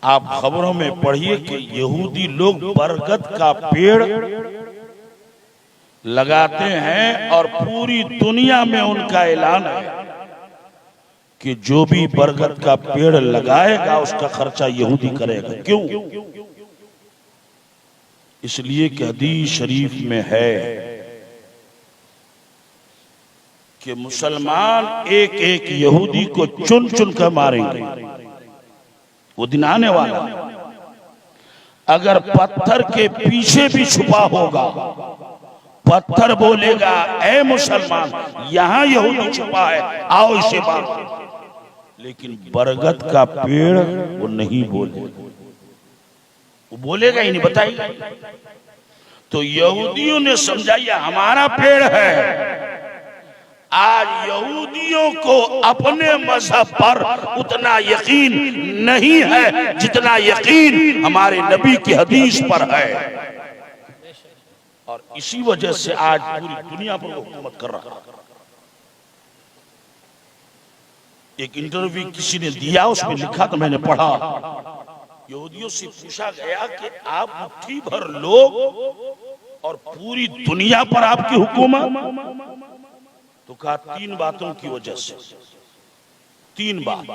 आप खबरों में पढ़िए कि यहूदी लोग बरगद का पेड़ लगाते हैं और पूरी दुनिया में उनका ऐलान है कि जो भी बरगद का पेड़ लगाएगा उसका खर्चा यहूदी करेगा। क्यों? इसलिए कि हदीस शरीफ में है कि मुसलमान एक एक यहूदी को चुन चुन कर मारेंगे। वो दिन आने वाला, अगर पत्थर के पीछे भी छुपा होगा, पत्थर बोलेगा ऐ मुसलमान यहां यहूदी छुपा है, आओ इसे मारो। लेकिन बरगद का पेड़ वो नहीं बोलेगा, वो बोलेगा ही नहीं, बताइए। तो यहूदियों ने समझा ये हमारा पेड़ है। आज यहूदियों को अपने मजहब पर उतना यकीन नहीं है जितना यकीन हमारे नबी की हदीस पर है, और इसी वजह से आज पूरी दुनिया पर हुकूमत कर रहा है। एक इंटरव्यू किसी ने दिया, उसमें लिखा तो मैंने पढ़ा, यहूदियों से पूछा गया कि आप मुट्ठी भर लोग और पूरी दुनिया पर आपकी हुकूमत, तो कहा 3 बातों की वजह से। 3 बात।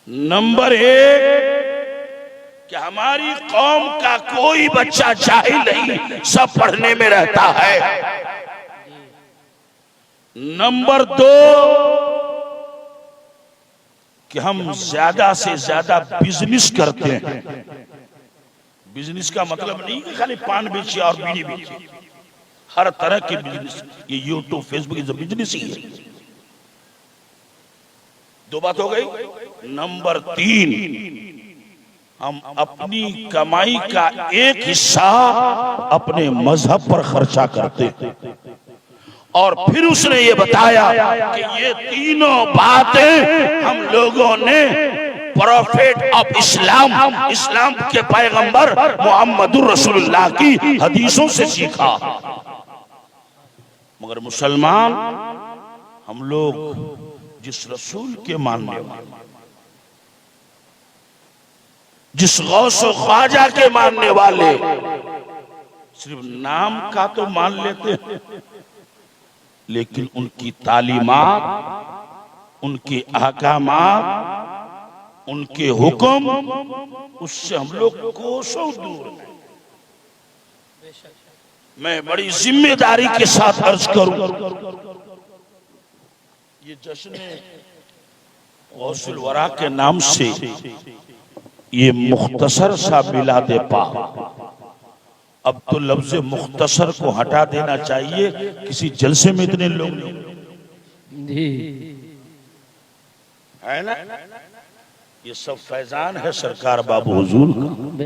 नंबर 1 कि हमारी कौम का कोई बच्चा जाहिल नहीं, सब पढ़ने में रहता है। नंबर 2 कि हम ज्यादा से ज्यादा बिजनेस करते हैं। बिजनेस का मतलब नहीं कि खाली पान बेचिए और बीड़ी बेचिए, हर तरह के बिजनेस, ये यूट्यूब फेसबुक इज बिजनेस ही है। 2 बात हो गई। नंबर 3 हम अपनी कमाई का एक हिस्सा अपने मजहब पर खर्चा करते हैं। और फिर उसने ये बताया कि ये तीनों बातें हम लोगों ने प्रोफेट ऑफ इस्लाम, इस्लाम के पैगंबर मुहम्मदुर रसूलुल्लाह की हदीसों से सीखा। मगर मुसलमान हम लोग जिस रसूल के मानने वाले, जिस गौस व ख्वाजा के मानने वाले, सिर्फ नाम का तो मान लेते हैं, लेकिन उनकी तालीमात, उनके अहकामात, उनके हुक्म, उससे हम लोग कोसों दूर हैं। मैं बड़ी जिम्मेदारी के साथ अर्ज करूं, ये जश्न गौसुल वरा के नाम से ये मुख्तसर सा मिलादे पाक, अब तो लफ्ज़ मुख्तसर को हटा देना चाहिए, किसी जलसे में इतने लोग नहीं है ना। ये सब फैजान है सरकार बाबू हुजूर का।